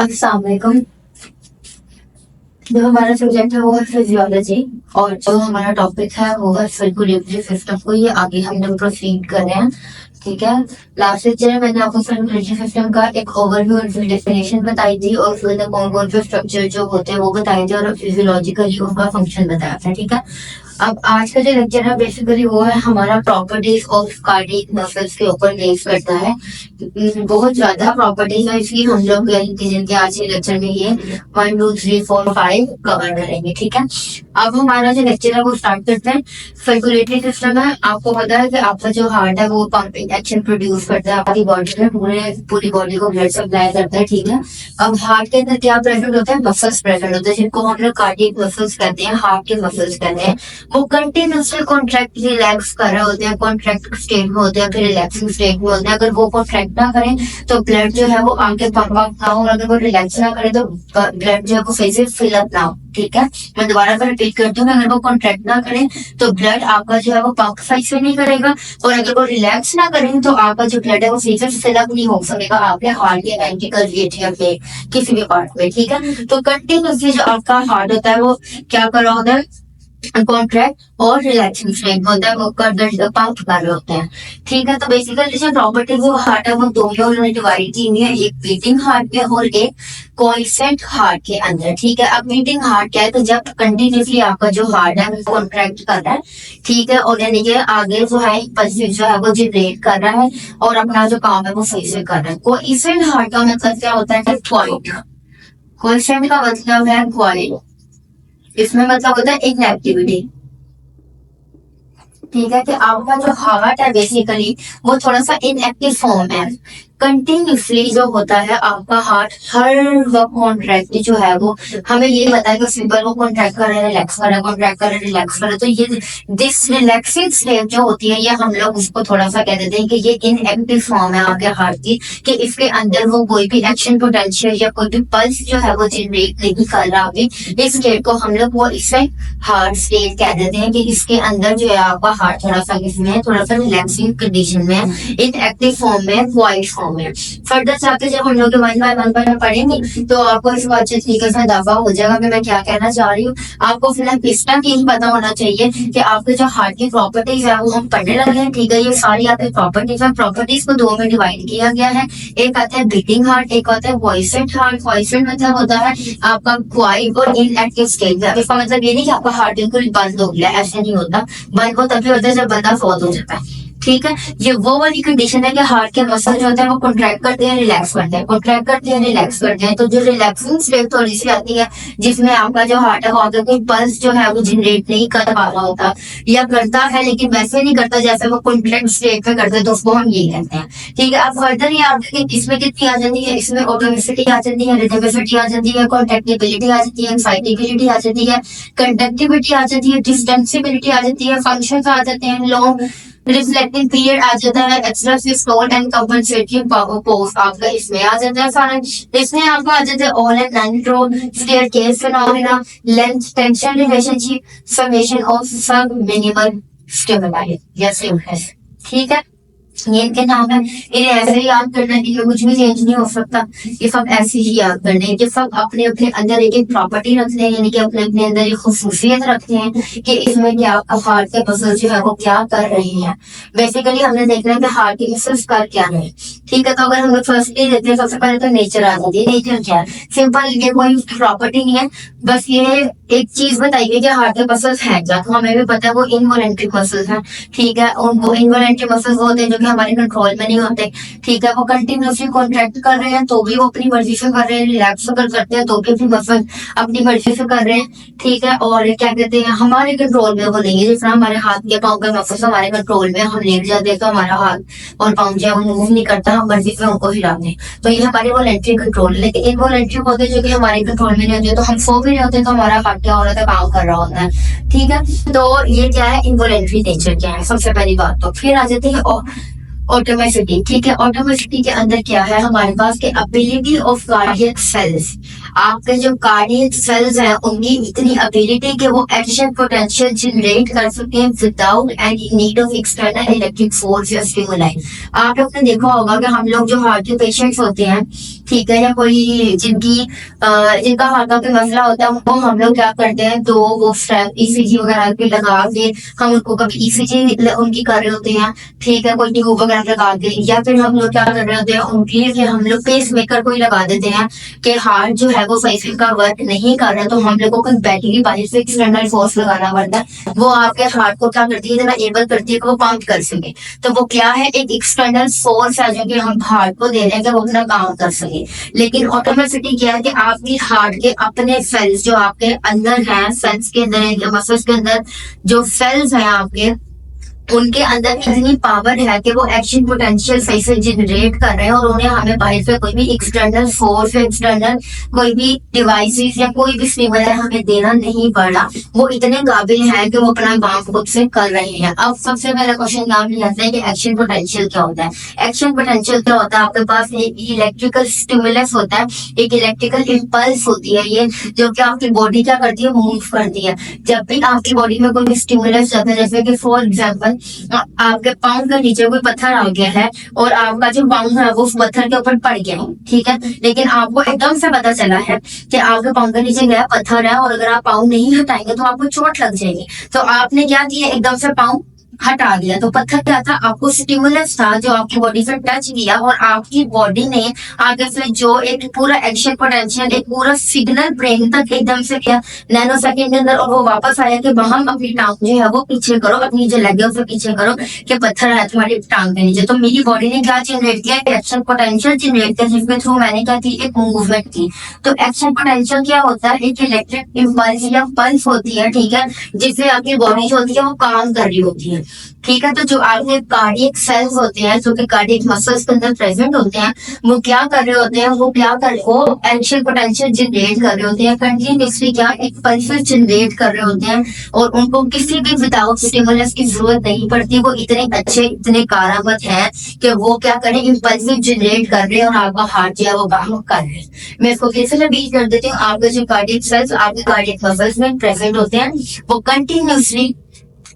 अस्सलाम वालेकुम। जो हमारा सब्जेक्ट है वो है फिजियोलॉजी और जो हमारा टॉपिक है वो है सर्कुलेटरी सिस्टम को ये आगे हम लोग प्रोसीड कर रहे हैं। ठीक है, लास्ट लेक्चर में मैंने आपको सर्कुलेटरी सिस्टम का एक ओवरव्यू और डेफिनेशन बताई थी और फिर कौन कौन से स्ट्रक्चर जो होते हैं वो बताए थे और फिजियोलॉजिकली उनका फंक्शन बताया था। ठीक है, अब आज का जो लेक्चर है बेसिकली वो है हमारा प्रॉपर्टीज ऑफ कार्डियक मसल्स के ऊपर बेस करता है। बहुत ज्यादा प्रॉपर्टीज है इसकी, हम लोग जिनके आज के लेक्चर में ये 1 2 3 4 5 कवर करेंगे। ठीक है, अब हमारा जो लेक्चर है वो स्टार्ट करते हैं। सर्कुलेटरी सिस्टम है, आपको पता है कि आपका जो हार्ट है वो पंपिंग एक्शन प्रोड्यूस करता है आपकी बॉडी में, पूरी बॉडी को ब्लड सप्लाई करता है। ठीक है, अब हार्ट के अंदर क्या प्रेजेंट होता है? मसल्स प्रेजेंट होते हैं जिनको हम लोग कार्डियक मसल्स कहते हैं, हार्ट के मसल्स कहते हैं। वो कंटिन्यूसली कॉन्ट्रैक्ट रिलैक्स कर रहे होते हैं, कॉन्ट्रैक्ट स्टेट में होते हैं, फिर रिलैक्सिंग स्टेट में होते हैं। अगर वो कॉन्ट्रैक्ट ना करें तो ब्लड जो है वो आगे पंप आउट ना हो, और अगर वो रिलैक्स ना करे तो ब्लड जो है वो सही से फिल अप ना हो। ठीक है, मैं दोबारा फिर रिपीट करती हूँ, अगर वो कॉन्ट्रैक्ट ना करें तो ब्लड आपका जो है वो पंप सही से नहीं करेगा, और अगर वो रिलैक्स ना करें तो आपका जो ब्लड है वो सही से फिल अप नहीं हो सकेगा आपके हार्ट के वेंट्रिकल एरिया पे, किसी भी पार्ट में। ठीक है, तो कंटिन्यूसली जो आपका हार्ट होता है वो क्या कर रहा होता है? कॉन्ट्रैक्ट और रिलैक्सिंग स्टेट होता है, वो पंप कर रहे होते हैं। ठीक है, तो बेसिकली जो प्रॉपर्टी वो हार्ट है वो दो में डिवाइड की हुई है, एक बीटिंग हार्ट में और एक कोएफिशिएंट हार्ट के अंदर। ठीक है, अब बीटिंग हार्ट क्या है? तो जब कंटिन्यूसली आपका जो हार्ट है वो कॉन्ट्रैक्ट कर रहा है, ठीक है, और यानी कि आगे जो है पल्स जो है वो जनरेट कर रहा है और अपना जो काम है वो सही से कर रहा है। कोएफिशिएंट हार्ट का मतलब क्या होता है? क्वाइट। कोएफिशिएंट का मतलब है क्वाइट, इसमें मतलब होता है इनएक्टिविटी। ठीक है, कि आपका जो हार्ट है बेसिकली वो थोड़ा सा इनएक्टिव फॉर्म है। कंटिन्यूसली जो होता है आपका हार्ट हर वक्त कॉन्ट्रैक्ट जो है वो हमें ये बताया कि सिंपल वो कॉन्ट्रैक्ट कर रहे हैं, रिलैक्स कर रहे हैं, कॉन्ट्रैक्ट कर रहे हैं, रिलैक्स कर रहे हैं। तो ये दिस रिलैक्सिंग स्टेट जो होती है ये हम लोग उसको थोड़ा सा कह देते हैं कि ये इनएक्टिव फॉर्म है आपके हार्ट की, कि इसके अंदर वो कोई भी एक्शन पोटेंशियल या कोई भी पल्स जो है वो जनरेट नहीं कर रहा अभी। इस स्टेट को हम लोग वो इसे हार्ट स्टेट कह देते हैं, कि इसके अंदर जो है आपका हार्ट थोड़ा सा किसमें है? थोड़ा सा रिलैक्सिंग कंडीशन में, इनएक्टिव फॉर्म में, क्वाइट फॉर्म में। फर्दर जाके जब हम लोग 1 बाय 1 पर पढ़ेंगे तो आपको इस बात से तरीके से इजाफा हो जाएगा कि मैं क्या कहना चाह रही हूँ। आपको फिलहाल इतना ही पता होना चाहिए कि आपके जो हार्ट की प्रॉपर्टीज है वो हम पढ़ने लगे हैं। ठीक है, ये सारी आपकी प्रॉपर्टीज है। प्रॉपर्टीज को दो में डिवाइड किया गया है, एक आता है बीटिंग हार्ट, एक आता है कोएफिशिएंट हार्ट। कोएफिशिएंट मतलब होता है आपका क्वाइट और इनएक्टिव स्टेट। इसका मतलब ये नहीं कि आपका हार्ट बिल्कुल बंद हो गया, ऐसा नहीं होता। बंद को तभी होता है जब बंदा फौत हो जाता है। ठीक है, ये वो वाली कंडीशन है कि हार्ट के मसल जो होते हैं वो कॉन्ट्रैक्ट करते हैं, रिलैक्स करते हैं, कॉन्ट्रैक्ट करते हैं, रिलैक्स करते हैं। तो जो रिलैक्सिंग स्टेट थोड़ी सी आती है जिसमें आपका जो हार्ट है वो आगे कोई पल्स जो है वो जनरेट नहीं कर पा रहा होता, या करता है लेकिन वैसे नहीं करता जैसे वो कॉन्ट्रैक्ट स्टेट में करते, तो उसको हम ये कहते हैं। ठीक है, अब फर्दर ये आपके इसमें कितनी आ जाती है? इसमें ऑटोमेसिटी आ जाती है, रिदमिसिटी आ जाती है, कॉन्टैक्टिबिलिटी आ जाती है, एक्साइटेबिलिटी आ जाती है, कंडक्टिविटी आ जाती है, डिस्टेंसिबिलिटी आ जाती है, फंक्शंस आ जाते हैं, लॉन्ग रिफ्लेक्टिंग पीरियड आ जाता है, एक्सट्रेसिव स्टोर एंड कंपनसेटरी पोस्ट आपका इसमें आ जाता है सारा। इसमें आपका आ जाता है all and nitro staircase phenomena, length tension relationship, summation of सब मिनिमल स्टिमुलाई या स्टिमुलस। ठीक है, ये इनके नाम है, इन्हें ऐसे ही याद करना है, इनमें कुछ भी चेंज नहीं हो सकता, ये सब ऐसे ही याद करने हैं। ये सब अपने अपने अंदर एक एक प्रॉपर्टी रखते हैं, यानी कि अपने अपने अंदर एक खूसियत रखते हैं कि इसमें क्या हार्ट के मसल्स जो है वो क्या कर रहे हैं। बेसिकली हमने देखना है कि हार्ट के मसल्स कर क्या रहे हैं। ठीक है, तो अगर हम फर्स्टली देखते हैं सबसे पहले तो नेचर आ जाती है। नेचर क्या है? सिंपल, ये कोई प्रॉपर्टी नहीं है, बस ये एक चीज बताइए कि हार्ट के मसल्स है क्या। तो हमें भी पता है वो इनवॉलेंट्री मसल्स हैं। ठीक है, और वो इनवॉलेंट्री मसल्स होते हैं जो कि हमारे कंट्रोल में नहीं होते। ठीक है, वो कंटिन्यूसली कॉन्ट्रैक्ट कर रहे हैं तो भी वो अपनी मर्जी से कर रहे हैं, रिलैक्स अगर करते हैं तो भी अपनी मसल अपनी मर्जी से कर रहे हैं। ठीक है, और क्या कहते हैं हमारे कंट्रोल में वो नहीं है। जिस तरह हमारे हाथ के पाँव के मसल्स हमारे कंट्रोल में, हम लेट जाते हैं तो हमारा हाथ और पाँव जो है वो मूव नहीं करता, हम मर्जी से उनको हिला दें, तो ये हमारे वॉलेंट्री कंट्रोल। लेकिन इनवॉलेंट्री होते हैं जो कि हमारे कंट्रोल में नहीं होते, तो हम सो भी रहे होते हैं तो हमारा हाथ क्या हो रहा था? काम कर रहा होता है। ठीक है, तो ये क्या है? इनवॉलेंट्री नेचर क्या है सबसे पहली बात। तो फिर आ जाती है ऑटोमेसिटी। ठीक है, ऑटोमेसिटी के अंदर क्या है हमारे पास? के एबिलिटी ऑफ कार्डियक सेल्स, आपके जो कार्डियक सेल्स हैं उनकी इतनी एबिलिटी कि वो एक्शन पोटेंशियल जनरेट कर सके without any need of external electric force या स्टिमुलाई। आप लोग ने देखा होगा कि हम लोग जो हार्ट के पेशेंट्स होते हैं, ठीक है, या कोई जिनका हार्ट का कोई मसला होता है, उनको हम लोग क्या करते हैं, तो वो ईसीजी वगैरह के लगा के हम उनको कभी ईसीजी उनकी कर रहे होते हैं, ठीक है, कोई ट्यूब वगैरह लगा के, या फिर हम लोग क्या कर रहे होते हैं उनके लिए हम लोग पेस मेकर कोई लगा देते हैं कि हार्ट जो है वो सही से का वर्क नहीं कर रहा, तो हम लोगों को बैटरी बाहर से एक्सटर्नल फोर्स लगाना पड़ता है। वो आपके हार्ट को क्या करती है, एबल करती है कि वो पंप कर सके। तो वो क्या है, एक एक्सटर्नल फोर्स है जो कि हम हार्ट को दे रहे हैं कि वो अपना काम कर सके। लेकिन ऑटोमेटिसिटी क्या है कि आपकी हार्ट के अपने सेल्स जो आपके अंदर हैं, सेल्स के अंदर, मसल्स के अंदर जो सेल्स हैं आपके, उनके अंदर इतनी पावर है कि वो एक्शन पोटेंशियल सही से जनरेट कर रहे हैं और उन्हें हमें बाहर से कोई भी एक्सटर्नल फोर्स, एक्सटर्नल कोई भी डिवाइसेस या कोई भी स्टिमुलस हमें देना नहीं पड़ा। वो इतने काबिल है कि वो अपना काम खुद से कर रहे हैं। अब सबसे पहला क्वेश्चन यहाँ पे आता है कि एक्शन पोटेंशियल क्या होता है। एक्शन पोटेंशियल क्या होता है, आपके पास एक इलेक्ट्रिकल स्टिमुलस होता है, एक इलेक्ट्रिकल इम्पल्स होती है, ये जो कि आपकी बॉडी क्या करती है, मूव करती है। जब भी आपकी बॉडी में कोई स्टिमुलस जाता है, जैसे कि फॉर एग्जाम्पल आपके पाँव के नीचे कोई पत्थर आ गया है और आपका जो पाँव है वो उस पत्थर के ऊपर पड़ गया है, ठीक है, लेकिन आपको एकदम से पता चला है कि आपके पाँव के नीचे गया पत्थर है और अगर आप पाँव नहीं हटाएंगे तो आपको चोट लग जाएगी। तो आपने क्या किया, एकदम से पाँव हटा दिया। तो पत्थर क्या था, आपको स्टिमुलस था जो आपकी बॉडी से टच किया और आपकी बॉडी ने आगे से जो एक पूरा एक्शन पोटेंशियल, एक पूरा सिग्नल ब्रेन तक एकदम से किया नैनो सेकंड के अंदर, और वो वापस आया कि हम अपनी टांग जो है वो पीछे करो, अपनी जो लेग है उसे पीछे करो कि पत्थर है तुम्हारी टांग के नीचे। तो मेरी बॉडी ने क्या जनरेट किया, एक्शन पोटेंशियल जनरेट किया, जिसके थ्रू मैंने क्या की, एक मूवमेंट की। तो एक्शन पोटेंशियल क्या होता है, एक इलेक्ट्रिक इम्पल्स या पल्स होती है, ठीक है, जिससे आपकी बॉडी जो होती है वो काम कर रही होती है, ठीक है। तो जो आपके कार्डियक सेल्स होते हैं, जो कि कार्डियक मसल्स के अंदर प्रेजेंट होते हैं, वो क्या कर रहे होते हैं, वो एक्शन पोटेंशियल जनरेट कर रहे होते हैं, कंटिन्यूसली क्या एक पल्सेस जनरेट कर रहे होते हैं और उनको किसी भी विदाउट स्टिमुलस की जरूरत नहीं पड़ती। वो इतने अच्छे, इतने कारामत हैं कि वो क्या करें, इम्पल्सिव जनरेट कर रहे हैं और आपका हार्ट जो है वो काम कर रहे हैं। मैं इसको फिर से रिपीट कर देती हूँ, आपके जो कार्डियक सेल्स आपके कार्डियक मसल्स में प्रेजेंट होते हैं, वो कंटिन्यूसली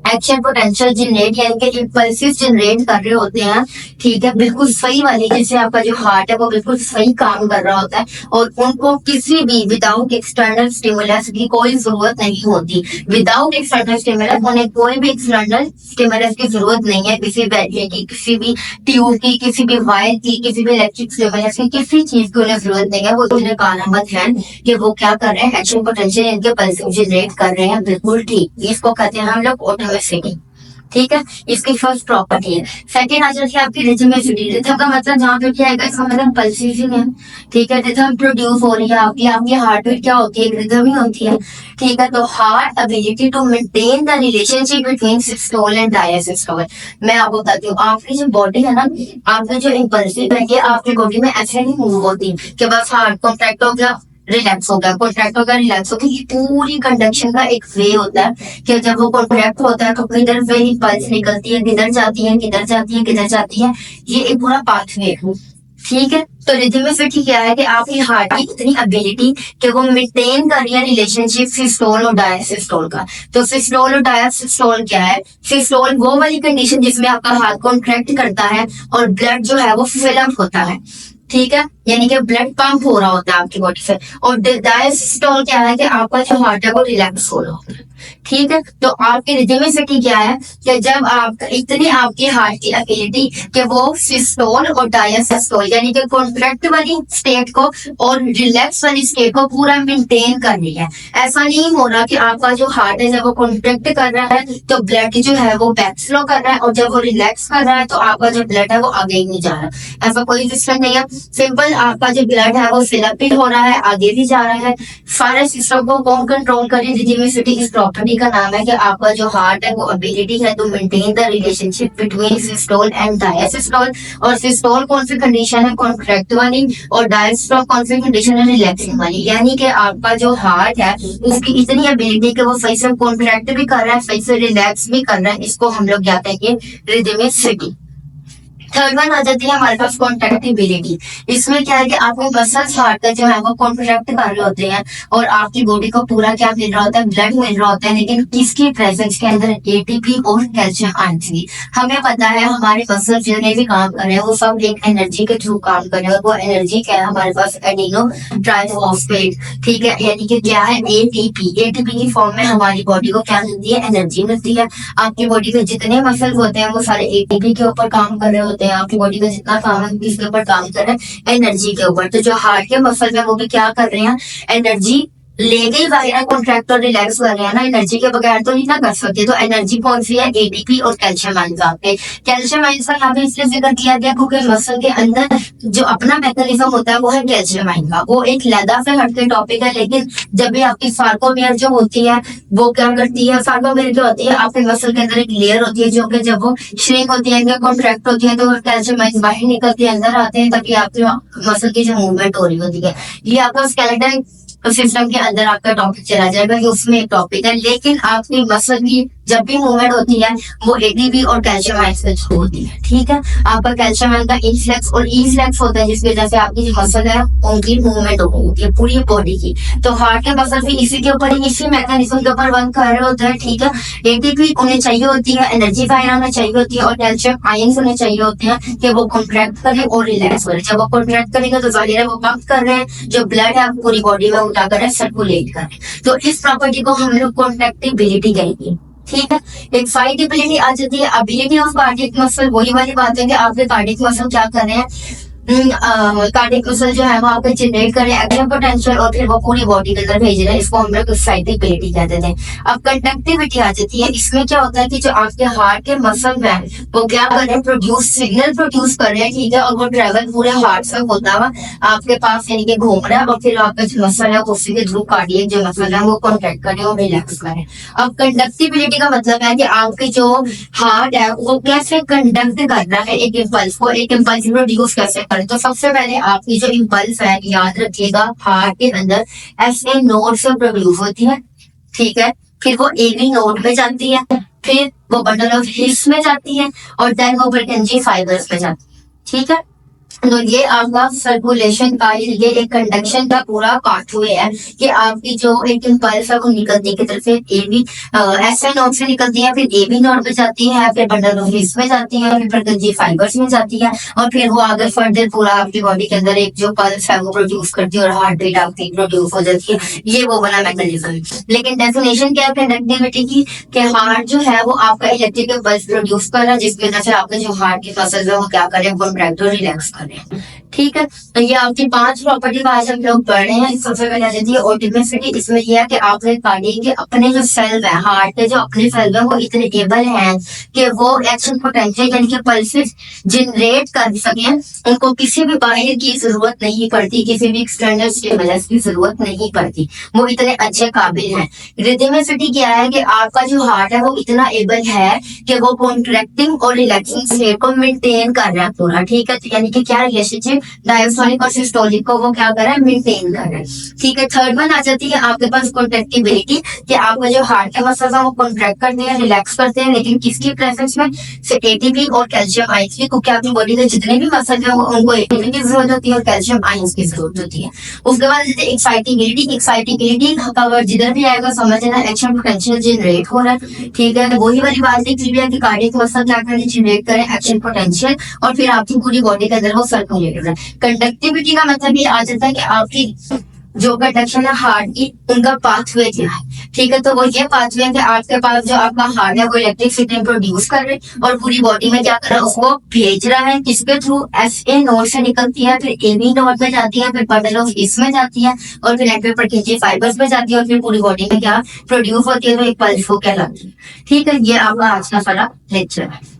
एक्शन पोटेंशियल जनरेट यानी कि इम्पल्सिस जनरेट कर रहे होते हैं, ठीक है, बिल्कुल सही वाली, जिससे आपका जो हार्ट है वो बिल्कुल सही काम कर रहा होता है और उनको किसी भी विदाउट एक्सटर्नल स्टिमुलस की कोई जरूरत नहीं होती। विदाउट एक्सटर्नल स्टिमुलस उन्हें कोई भी एक्सटर्नल स्टिमुलस की जरूरत नहीं है, किसी बैटरी की, किसी भी ट्यूब की, किसी भी वायर की, किसी भी इलेक्ट्रिक स्टिमुलस की, किसी चीज की उन्हें जरूरत नहीं है। वो उन्हें कारामत है कि वो क्या कर रहे हैं, एक्शन पोटेंशियल इनके पल्सिव जनरेट कर रहे हैं, बिल्कुल ठीक। इसको कहते हैं हम लोग ऑटोमेसिटी, ठीक है, इसकी फर्स्ट प्रॉपर्टी है। सेकंड आ जाती है आपकी रिथमिसिटी। रिथम का मतलब जहाँ पे क्या है, इसका मतलब पल्सेशन है, ठीक है, रिथम प्रोड्यूस हो रही है आपकी हार्ट बीट क्या होती है, रिथम ही होती है, ठीक है। तो heart ability to maintain the relationship between systole and diastole. मैं आपको बताती हूँ, आपकी जो बॉडी है ना, आपकी जो इम्पल्सिव है, ये आपकी बॉडी में ऐसे नहीं मूव होती कि बस हार्ट कॉन्ट्रैक्ट हो गया, रिलैक्स हो गया, कॉन्ट्रैक्ट हो गया, रिलैक्स हो गया। ये पूरी कंडक्शन का एक वे होता है कि जब वो कॉन्ट्रैक्ट होता है तो किधर से ही पल्स निकलती है, किधर जाती है, किधर जाती है, किधर जाती है, ये एक पूरा पाथवे है, ठीक है। तो रिथमिसिटी क्या है कि आपकी हार्ट की इतनी एबिलिटी कि वो मेंटेन कर रही है रिलेशनशिप सिस्टोल और डायसिस्टोल का। तो सिस्टोल और डायसिस्टोल क्या है, सिस्टोल वो वाली कंडीशन जिसमें आपका हार्ट कॉन्ट्रैक्ट करता है और ब्लड जो है वो फिल अप होता है, ठीक है, यानी कि ब्लड पंप हो रहा होता है आपकी बॉडी से। और डायसिस्टोल क्या है कि आपका जो हार्ट है वो रिलैक्स हो रहा होता है, ठीक है। तो आपकी रिथमिसिटी क्या है कि जब आप इतनी आपकी हार्ट की एबिलिटी कि वो सिस्टोल और डायसिस्टोल यानी कि कॉन्ट्रैक्ट वाली स्टेट को और रिलैक्स वाली स्टेट को पूरा मेंटेन कर रही है। ऐसा नहीं हो रहा कि आपका जो हार्ट है जब वो कॉन्ट्रैक्ट कर रहा है तो ब्लड जो है वो बैक फ्लो कर रहा है और जब वो रिलैक्स कर रहा है तो आपका जो ब्लड है वो आगे ही नहीं जा रहा। ऐसा कोई सिस्टम नहीं है, सिंपल आपका जो ब्लड है वो फिलअप भी हो रहा है, आगे भी जा रहा है। सारे सिस्टम को कौन कंट्रोल करे, रिथमिसिटी इस प्रॉपर्टी का नाम है कि आपका जो हार्ट है वो एबिलिटी है to maintain the relationship between systole and diastole. और सिस्टोल कौन सी कंडीशन है, कॉन्ट्रैक्ट वाली, और डायसिस्टोल कौन सी कंडीशन है, रिलैक्सिंग वाली। यानी कि आपका जो हार्ट है उसकी इतनी एबिलिटी कि वो सही से कॉन्ट्रैक्ट भी कर रहा है, सही से रिलैक्स भी कर रहा है। इसको हम लोग क्या कहेंगे, रिथमिसिटी, थर्ड वन आ जाती है हमारे पास कॉन्ट्रैक्टिबिलिटी। इसमें क्या है कि आपके मसल्स हार्ट का जो है वो कॉन्ट्रैक्ट कर रहे होते हैं और आपकी बॉडी को पूरा क्या मिल रहा होता है, ब्लड मिल रहा होता है, लेकिन किसकी प्रेजेंस के अंदर, एटीपी और कैल्शियम आयंस की। हमें पता है हमारे मसल्स जितने भी काम कर रहे हैं वो सब एक एनर्जी के थ्रू काम कर रहे हैं, और वो एनर्जी क्या है हमारे पास, एडिनो ट्राइफॉस्फेट। ठीक है, यानी कि क्या है, एटीपी। एटीपी की फॉर्म में हमारी बॉडी को क्या मिलती है, एनर्जी मिलती है। आपकी बॉडी में जितने मसल होते हैं वो सारे एटीपी के ऊपर काम कर रहे होते हैं। आपकी बॉडी का जितना काम है किसके ऊपर काम कर रहे हैं, एनर्जी के ऊपर। तो जो हार्ट के मसल है वो भी क्या कर रहे हैं, एनर्जी लेके ही बाहर कॉन्ट्रैक्ट और रिलैक्स कर रहे हैं ना, एनर्जी के बगैर तो नहीं ना कर सकते। तो एनर्जी कौन सी है, एटीपी और कैल्शियम आयंस। आपके कैल्शियम आयंस का यहाँ पे इसलिए जिक्र किया गया क्योंकि मसल के अंदर जो अपना मैकेनिज्म होता है वो है कैल्शियम आयन का। वो एक लैदा से हटके टॉपिक है, लेकिन जब भी आपकी सार्कोमेयर जो होती है वो क्या करती है, सार्कोमेयर जो होती है आपके मसल के अंदर एक लेयर होती है जो कि जब वो श्रिंक होती है, कॉन्ट्रैक्ट होती है, तो कैल्शियम आयंस बाहर निकल के अंदर आते हैं ताकि आपकी मसल की जो मूवमेंट हो रही होती है। ये आपका स्केलेटन सिस्टम के अंदर आपका टॉपिक चला जाएगा, ये उसमें एक टॉपिक है। लेकिन आपकी मसल की जब भी मूवमेंट होती है वो एटीपी और कैल्शियम आयंस से थ्रू होती है। ठीक है, आपका कैल्शियम आयन का इनफ्लेक्स और ईफ्लेक्स होता है जिसकी वजह से आपकी जो मसल है उनकी मूवमेंट होती है पूरी बॉडी की। तो हार्ट के मसल भी इसी के ऊपर, इसी मैकेनिज्म के ऊपर वर्क कर रहे होते हैं। ठीक है, एटीपी उन्हें चाहिए होती है, एनर्जी फाइन होना चाहिए होती है, और कैल्शियम आयंस उन्हें चाहिए होते हैं कि वो कॉन्ट्रैक्ट करे और रिलैक्स करे। जब वो कॉन्ट्रैक्ट करेंगे तो जाहिर है वो पंप कर रहे हैं, जो ब्लड है पूरी बॉडी में उठा कर सर्कुलेट करें। तो इस प्रॉपर्टी को हम लोग कॉन्ट्रैक्टिबिलिटी कहेंगे। ठीक है, एक्साइटेबिलिटी आ जाती है, एबिलिटी ऑफ कार्डियक मसल। वही वाली बात है कि आपके कार्डियक मसल क्या कर रहे हैं, कार्डियक मसल जो है वो आपके जनरेट कर रहे हैं एक्शन पोटेंशियल और फिर वो पूरी बॉडी के अंदर भेज रहे हैं। इसको हम लोग एक्साइटेबिलिटी कहते हैं। अब कंडक्टिविटी आ जाती है। इसमें क्या होता है कि जो आपके हार्ट के मसल है वो क्या कर रहे हैं, प्रोड्यूस सिग्नल प्रोड्यूस कर रहे हैं। ठीक है, और वो ट्रेवल पूरे हार्ट से होता हुआ आपके पास यानी कि घूम रहा है, और फिर आपका जो मसल है उसी के थ्रू कार्डियक जो मसल है वो कॉन्ट्रैक्ट करें और रिलैक्स करें। अब कंडक्टिविटी का मतलब है कि आपके जो हार्ट है वो कैसे कंडक्ट कर रहा है एक इम्पल्स को, एक इम्पल्स प्रोड्यूस कैसे। तो सबसे पहले आपकी जो इम्पल्स है याद रखिएगा हार्ट के अंदर एसए नोड से प्रोड्यूस होती है। ठीक है, फिर वो एबी नोड पे जाती है, फिर वो बंडल ऑफ हिल्स में जाती है, और देन वो बर्केंजी फाइबर्स पे जाती है। ठीक है, तो ये आपका सर्कुलेशन का, ये एक कंडक्शन का पूरा पाथवे है कि आपकी जो एक इम्पल्स है वो निकलती है की तरफ से एबी एसए नोड से निकलती है, फिर एबी नोड पे जाती है, फिर बंडल ऑफ हिल्स में जाती है, फिर बर्केंजी फाइबर्स में जाती है, और फिर वो आगे फर्दर पूरा आपकी बॉडी के अंदर एक जो पल्स है वो प्रोड्यूस करती है और हार्ट बीट आपकी प्रोड्यूस हो जाती है। ये वो वाला मैकेनिज्म। लेकिन डेफिनेशन क्या है कंडक्टिविटी की, कि हार्ट जो है वो आपका इलेक्ट्रिकल पल्स प्रोड्यूस कर रहा है जिसकी वजह से आपके जो हार्ट की मसल्स है वो क्या करें, कॉन्ट्रैक्ट और रिलैक्स करें। ठीक है, तो ये आपकी 5 प्रॉपर्टी आज हम लोग पढ़ रहे हैं। सबसे पहले आ जाती है ऑटोमेसिटी। इसमें यह है कि आपने कार्डियक के अपने जो सेल है, हार्ट के जो अपने सेल है वो इतने एबल हैं कि वो एक्शन पोटेंशियल यानी कि पल्सेस जनरेट कर सकें। उनको किसी भी बाहर की जरूरत नहीं पड़ती, किसी भी एक्सटर्नल स्टिमुलस की जरूरत नहीं पड़ती, वो इतने अच्छे काबिल हैं। रिदमिसिटी क्या है कि आपका जो हार्ट है वो इतना एबल है कि वो कॉन्ट्रैक्टिंग और रिलैक्सिंग स्टेट को मेंटेन कर रहा है पूरा। ठीक है, यानी कि क्या रिलेशनशिप डायस्टोलिक और सिस्टोलिक को वो क्या कर रहा है, मेंटेन कर रहा है। ठीक है, थर्ड वन आ जाती है आपके पास कॉन्ट्रैक्टिबिलिटी, कि आपका जो हार्ट के मसल्स है वो कॉन्ट्रैक्ट करते हैं, रिलैक्स करते हैं, लेकिन किसकी प्रेजेंस में, एटीपी और कैल्शियम आयंस की। क्योंकि आपकी बॉडी में जितने भी मसल है उनको एटीपी की जरूरत होती है और कैल्शियम आयंस की जरूरत होती है। उसके बाद एक्साइटेबिलिटी। एक्साइटेबिलिटी का वर्ड जिधर भी आएगा समझना एक्शन पोटेंशियल जनरेट हो रहा है। ठीक है, तो वही वाली बात है कि कार्डियक मसल क्या करें, जनरेट करें एक्शन पोटेंशियल, और फिर आपकी पूरी बॉडी के अंदर वो सर्कुलेट हो रहा है। कंडक्टिविटी का मतलब ये आ जाता है कि आपकी जो कंडक्शन है हार्ट की उनका पाथवे क्या है। ठीक है, तो वो ये पाथवे है कि आपके पास जो आपका हार्ट है वो इलेक्ट्रिसिटी प्रोड्यूस कर रहे हैं और पूरी बॉडी में क्या कर रहा है, उसको भेज रहा है। किसके थ्रू, एसए नोड से निकलती है, फिर एबी नोड पे जाती है, फिर बंडल ऑफ इसमें जाती है, और फिर एंड बर्केंजी फाइबर्स में जाती है, और फिर पूरी बॉडी में क्या प्रोड्यूस होती है, तो एक पल्स को कहलाती है। ठीक है, ये आपका आज का सारा लेक्चर है।